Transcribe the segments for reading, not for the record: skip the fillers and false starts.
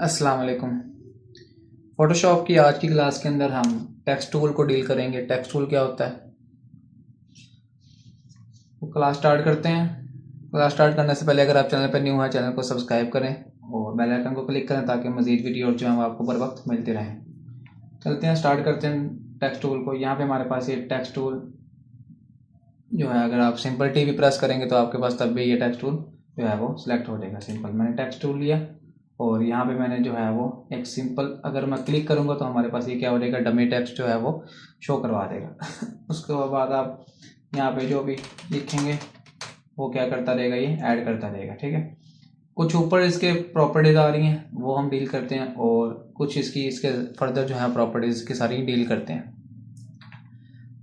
अस्सलाम वालेकुम। फ़ोटोशॉप की आज की क्लास के अंदर हम टेक्स्ट टूल को डील करेंगे। टेक्स्ट टूल क्या होता है वो क्लास स्टार्ट करते हैं। क्लास स्टार्ट करने से पहले अगर आप चैनल पर न्यू हैं चैनल को सब्सक्राइब करें और बेल आइकन को क्लिक करें ताकि मज़ीद वीडियो जो है वो आपको बर वक्त मिलते रहें। चलते हैं, स्टार्ट करते हैं टेक्स्ट टूल को। यहाँ पे हमारे पास ये टेक्स्ट टूल जो है, अगर आप सिंपल टी भी प्रेस करेंगे तो आपके पास तब भी ये टेक्स्ट टूल जो है वो सिलेक्ट हो जाएगा। सिंपल मैंने टेक्स्ट टूल लिया और यहाँ पे मैंने जो है वो एक सिंपल, अगर मैं क्लिक करूँगा तो हमारे पास ये क्या हो जाएगा, डमी टेक्स्ट जो है वो शो करवा देगा। उसके बाद आप यहाँ पे जो भी लिखेंगे वो क्या करता रहेगा, ये ऐड करता रहेगा। ठीक है, कुछ ऊपर इसके प्रॉपर्टीज आ रही हैं वो हम डील करते हैं और कुछ इसके फर्दर जो है प्रॉपर्टीज की सारी डील करते हैं।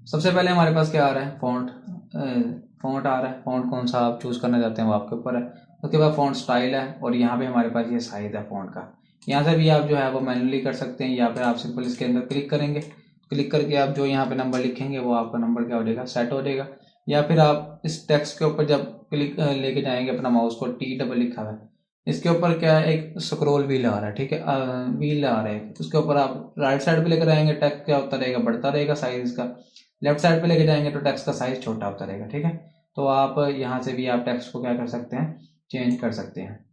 सबसे पहले हमारे पास क्या आ रहा है, फ़ॉन्ट आ रहा है। फ़ॉन्ट कौन सा आप चूज़ करना चाहते हैं वो आपके ऊपर है। उसके बाद फ़ॉन्ट स्टाइल है और यहाँ पे हमारे पास ये साइज़ है फ़ॉन्ट का। यहाँ से भी आप जो है वो मैनुअली कर सकते हैं या फिर आप सिंपल इसके अंदर क्लिक करेंगे। क्लिक करके आप जो यहाँ पे नंबर लिखेंगे वो आपका नंबर क्या हो जाएगा, सेट हो जाएगा। या फिर आप इस टेक्स्ट के ऊपर जब क्लिक लेके जाएंगे अपना माउस को, टी डबल लिखा हुआ है, इसके ऊपर क्या है, एक स्क्रॉल व्हील आ रहा है। ठीक है, व्हील आ रहा है, उसके ऊपर आप राइट साइड पे लेकर आएंगे, टेक्स्ट क्या होता रहेगा, बढ़ता रहेगा साइज इसका। लेफ्ट साइड पे लेके जाएंगे तो टेक्स्ट का साइज छोटा होता रहेगा। ठीक है, तो आप यहाँ से भी आप टेक्स्ट को क्या कर सकते हैं, चेंज कर सकते हैं।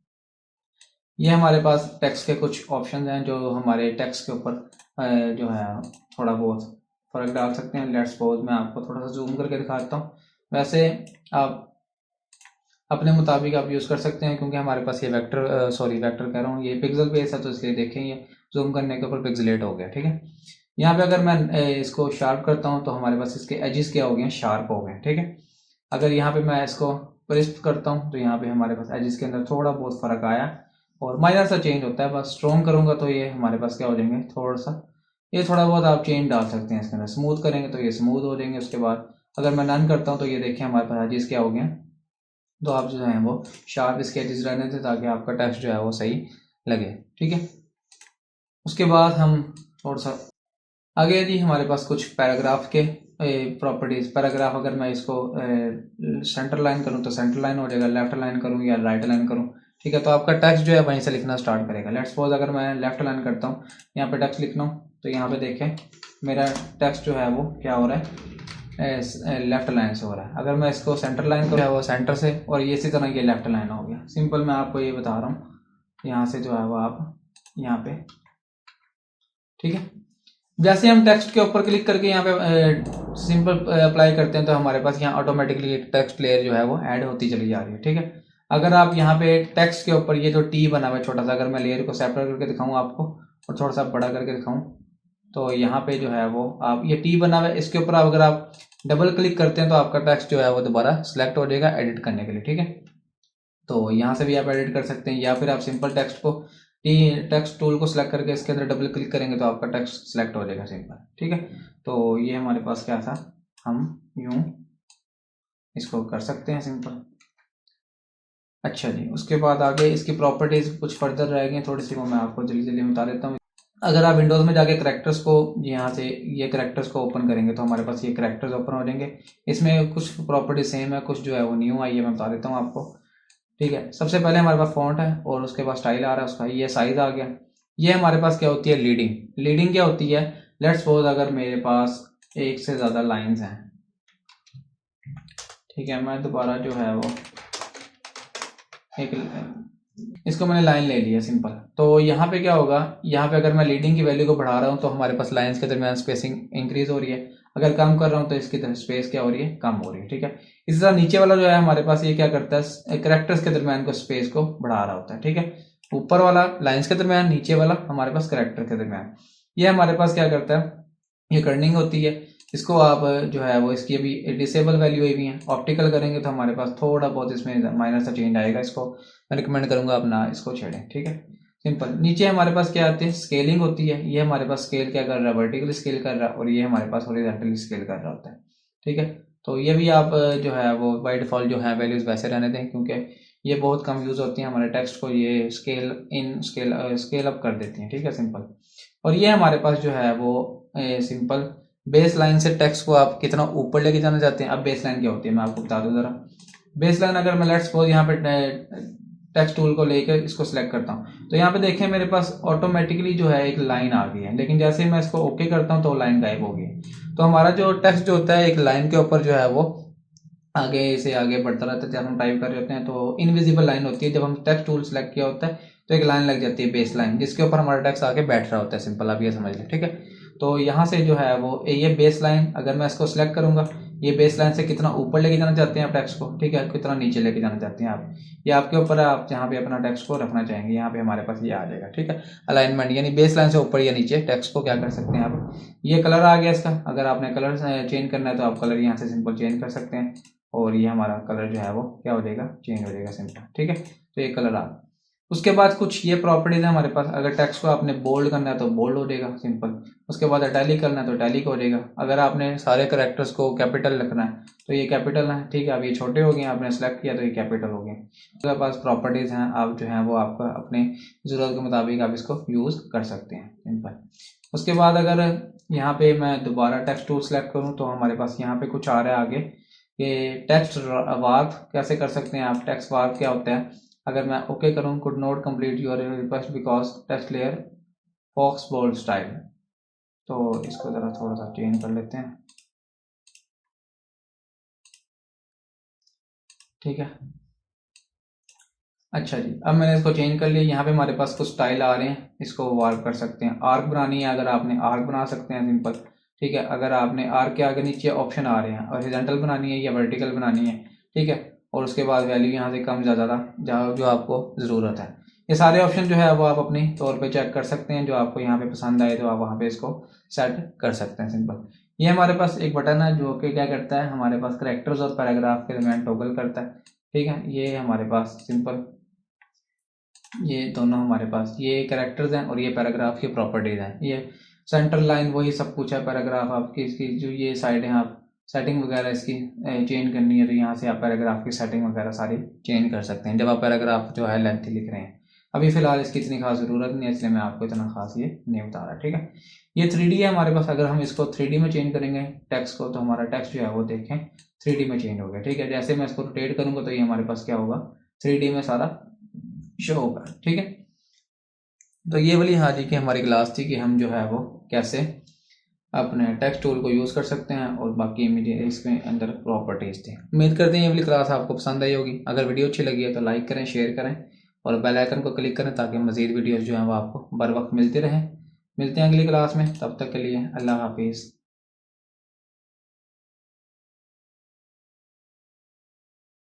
ये हमारे पास टेक्स्ट के कुछ ऑप्शन हैं जो हमारे टेक्स्ट के ऊपर जो है थोड़ा बहुत फर्क डाल सकते हैं। लेट्स सपोज मैं आपको थोड़ा सा जूम करके दिखाता हूँ। वैसे आप अपने मुताबिक आप यूज़ कर सकते हैं क्योंकि हमारे पास ये वेक्टर कह रहा हूँ, ये पिक्सल बेस है तो इसलिए देखें ये जूम करने के ऊपर पिक्सलेट हो गया। ठीक है, यहाँ पे अगर मैं इसको शार्प करता हूँ तो हमारे पास इसके एजेस क्या हो गए, शार्प हो गए। ठीक है, अगर यहाँ पे मैं इसको क्रिस्प करता हूँ तो यहाँ पे हमारे पास एजेस के अंदर थोड़ा बहुत फर्क आया और माइनर सा चेंज होता है। बस स्ट्रॉन्ग करूँगा तो ये हमारे पास क्या हो जाएंगे, थोड़ा बहुत आप चेंज डाल सकते हैं इसके अंदर। स्मूथ करेंगे तो ये स्मूथ हो जाएंगे। उसके बाद अगर मैं नन करता हूँ तो ये देखें हमारे पास एजेस क्या हो गए, तो आप जो है वो शार्प इसके एजेस रहने थे ताकि आपका टेक्स्ट जो है वो सही लगे। ठीक है, उसके बाद हम थोड़ा सा आगे जी हमारे पास कुछ पैराग्राफ के प्रॉपर्टीज। पैराग्राफ अगर मैं इसको सेंटर लाइन करूं तो सेंटर लाइन हो जाएगा, लेफ्ट लाइन करूं या राइट लाइन करूं। ठीक है, तो आपका टेक्स्ट जो है वहीं से लिखना स्टार्ट करेगा। लेट्स सपोज अगर मैं लेफ्ट लाइन करता हूं, यहाँ पे टेक्स्ट लिखना हूं तो यहाँ पे देखें मेरा टेक्स्ट जो है वो क्या हो रहा है, लेफ्ट लाइन से हो रहा है। अगर मैं इसको सेंटर लाइन करूँ वो सेंटर से, और ये इसी तरह ये लेफ्ट लाइन हो गया। सिंपल मैं आपको ये बता रहा हूँ, यहाँ से जो है वो आप यहाँ पे, ठीक है, जैसे हम टेक्स्ट के ऊपर क्लिक करके यहाँ पे सिंपल अप्लाई करते हैं तो हमारे पास यहाँ ऑटोमेटिकली एक टेक्स्ट लेयर जो है वो ऐड होती चली जा रही है। ठीक है, अगर आप यहाँ पे टेक्स्ट के ऊपर ये जो टी बना हुआ है छोटा सा, अगर मैं लेयर को सेपरेट करके दिखाऊं आपको और थोड़ा सा बड़ा करके दिखाऊं तो यहाँ पे जो है वो आप ये टी बना हुआ है, इसके ऊपर अगर आप डबल क्लिक करते हैं तो आपका टेक्स्ट जो है वो दोबारा सिलेक्ट हो जाएगा एडिट करने के लिए। ठीक है, तो यहाँ से भी आप एडिट कर सकते हैं या फिर आप सिंपल टेक्स्ट टूल को सिलेक्ट करके इसके अंदर डबल क्लिक करेंगे तो आपका टेक्स्ट सिलेक्ट हो जाएगा सिंपल। ठीक है, तो ये हमारे पास क्या था, हम यूं इसको कर सकते हैं सिंपल। अच्छा जी, उसके बाद आगे इसकी प्रॉपर्टीज कुछ फर्दर रह गई थोड़ी सी, वो मैं आपको जल्दी जल्दी बता देता हूँ। अगर आप विंडोज में जाके करेक्टर्स को यहाँ से ये करेक्टर्स को ओपन करेंगे तो हमारे पास ये करेक्टर्स ओपन हो जाएंगे। इसमें कुछ प्रॉपर्टीज सेम है, कुछ जो है वो न्यू आई है, मैं बता देता हूँ आपको। ठीक है, सबसे पहले हमारे पास फॉन्ट है और उसके बाद स्टाइल आ रहा है उसका, ये साइज आ गया। ये हमारे पास क्या होती है, लीडिंग क्या होती है, लेट्स सपोज अगर मेरे पास एक से ज़्यादा लाइंस हैं। ठीक है, मैं दोबारा जो है वो इसको मैंने लाइन ले लिया सिंपल। तो यहाँ पे क्या होगा, यहाँ पे अगर मैं लीडिंग की वैल्यू को बढ़ा रहा हूँ तो हमारे पास लाइंस के दरमियान स्पेसिंग इंक्रीज हो रही है। अगर कम कर रहा हूँ तो इसकी स्पेस क्या हो रही है, कम हो रही है। ठीक है, इसी तरह नीचे वाला जो है हमारे पास ये क्या करता है, करेक्टर्स के दरमियान को स्पेस को बढ़ा रहा होता है। ठीक है, ऊपर वाला लाइंस के दरमियान, नीचे वाला हमारे पास करेक्टर के दरमियान। ये हमारे पास क्या करता है, ये कर्निंग होती है। इसको आप जो है वो इसकी अभी डिसेबल वैल्यू हुई है, ऑप्टिकल करेंगे तो हमारे पास थोड़ा बहुत इसमें माइनर सा चेंज आएगा। इसको मैं रिकमेंड करूंगा अपना इसको छेड़ें। ठीक है, सिंपल। नीचे हमारे पास क्या आती है, स्केलिंग होती है। ये हमारे पास स्केल क्या कर रहा है, वर्टिकल स्केल कर रहा है और ये हमारे पास हॉरिजॉन्टल स्केल कर रहा होता है। ठीक है, तो ये भी आप जो है वो बाय डिफॉल्ट जो है वैल्यूज वैसे रहने दें क्योंकि ये बहुत कम यूज होती हैं हमारे टेक्स्ट को, ये स्केल अप कर देती हैं। ठीक है, सिंपल। और ये हमारे पास जो है वो सिंपल बेस लाइन से टेक्स्ट को आप कितना ऊपर लेके जाना चाहते हैं। अब बेस लाइन क्या होती है मैं आपको बता दूं जरा। बेस लाइन अगर मैं लेट्स सपोज यहाँ पे टेक्स्ट टूल को लेकर इसको सिलेक्ट करता हूँ तो यहाँ पे देखें मेरे पास ऑटोमेटिकली जो है एक लाइन आ गई है, लेकिन जैसे ही मैं इसको ओके करता हूँ तो लाइन गायब हो गई। तो हमारा जो टेक्स्ट जो होता है एक लाइन के ऊपर जो है वो आगे से आगे बढ़ता रहता है। जब हम टाइप कर रहे होते हैं तो इनविजिबल लाइन होती है, जब हम टेक्स्ट टूल सेलेक्ट किया होता है तो एक लाइन लग जाती है, बेस लाइन, जिसके ऊपर हमारा टेक्स्ट आके बैठ रहा होता है। सिंपल आप ये समझ लें, ठीक है। तो यहाँ से जो है वो ये बेस लाइन, अगर मैं इसको सिलेक्ट करूंगा, ये बेस लाइन से कितना ऊपर लेके जाना चाहते हैं आप टेक्स्ट को, ठीक है, कितना नीचे लेके जाना चाहते हैं आप, ये आपके ऊपर है, आप जहाँ पे अपना टेक्स्ट को रखना चाहेंगे। यहाँ पे हमारे पास ये आ जाएगा, ठीक है, अलाइनमेंट, यानी बेस लाइन से ऊपर या नीचे टेक्स्ट को क्या कर सकते हैं आप। ये कलर आ गया इसका, अगर आपने कलर चेंज करना है तो आप कलर यहाँ से सिंपल चेंज कर सकते हैं और ये हमारा कलर जो है वो क्या हो जाएगा, चेंज हो जाएगा सिंपल, ठीक है। तो ये कलर आ, उसके बाद कुछ ये प्रॉपर्टीज है हमारे पास। अगर टेक्स्ट को आपने बोल्ड करना है तो बोल्ड हो जाएगा सिंपल, उसके बाद इटैलिक करना है तो इटैलिक हो जाएगा। अगर आपने सारे कैरेक्टर्स को कैपिटल रखना है तो ये कैपिटल है, ठीक है। अब ये छोटे हो गए, आपने सेलेक्ट किया तो ये कैपिटल हो गए। आपके पास प्रॉपर्टीज हैं, आप जो है वो आपका अपने ज़रूरत के मुताबिक आप इसको यूज़ कर सकते हैं सिंपल। उसके बाद अगर यहाँ पे मैं दोबारा टेक्स्ट टूल सेलेक्ट करूँ तो हमारे पास यहाँ पे कुछ आ रहा है आगे, ये टेक्स्ट वार्प कैसे कर सकते हैं आप। टेक्स्ट वार्प क्या होता है, अगर मैं ओके करूँ, could not complete your request because text layer fox bold style, तो इसको ज़रा थोड़ा सा चेंज कर लेते हैं, ठीक है। अच्छा जी, अब मैंने इसको चेंज कर लिया। यहाँ पे हमारे पास कुछ स्टाइल आ रहे हैं, इसको वार्प कर सकते हैं। आर्क बनानी है, अगर आपने आर्क बना सकते हैं सिंपल, ठीक है। अगर आपने आर्क के आगे नीचे ऑप्शन आ रहे हैं, हॉरिजॉन्टल बनानी है या वर्टिकल बनानी है, ठीक है। और उसके बाद वैल्यू यहाँ से कम ज़्यादा जो आपको ज़रूरत है, ये सारे ऑप्शन जो है वो आप अपनी तौर पे चेक कर सकते हैं। जो आपको यहाँ पे पसंद आए तो आप वहाँ पे इसको सेट कर सकते हैं सिंपल। ये हमारे पास एक बटन है जो कि क्या करता है, हमारे पास करेक्टर्स और पैराग्राफ के दरमियान टॉगल करता है, ठीक है। ये हमारे पास सिंपल, ये दोनों हमारे पास ये कैरेक्टर्स हैं और ये पैराग्राफ की प्रॉपर्टीज हैं। ये सेंटर लाइन वही सब कुछ है, पैराग्राफ आपकी इसकी जो ये साइड है, आप सेटिंग वगैरह इसकी चेंज करनी है तो यहाँ से आप पैराग्राफ की सेटिंग वगैरह सारी चेंज कर सकते हैं जब आप पैराग्राफ जो है लेंथी लिख रहे हैं। अभी फिलहाल इसकी इतनी खास ज़रूरत नहीं है, इसलिए मैं आपको इतना खास ये नहीं बता रहा, ठीक है। ये 3D है हमारे पास, अगर हम इसको 3D में चेंज करेंगे टेक्स्ट को तो हमारा टेक्स्ट जो है वो देखें 3D में चेंज हो गया, ठीक है। जैसे मैं इसको रोटेट करूँगा तो ये हमारे पास क्या होगा, 3D में सारा शो होगा, ठीक है। तो ये वाली हाँ जी की हमारी क्लास थी कि हम जो है वो कैसे अपने टेक्स्ट टूल को यूज़ कर सकते हैं और बाकी इमीडिएट इसके अंदर प्रॉपर्टीज थी। उम्मीद करते हैं ये वाली क्लास आपको पसंद आई होगी। अगर वीडियो अच्छी लगी है तो लाइक करें, शेयर करें और बेल आइकन को क्लिक करें ताकि मज़ीद वीडियोज़ जो हैं वो आपको बर वक्त मिलते रहें। मिलते हैं अगली क्लास में, तब तक के लिए अल्लाह हाफिज़।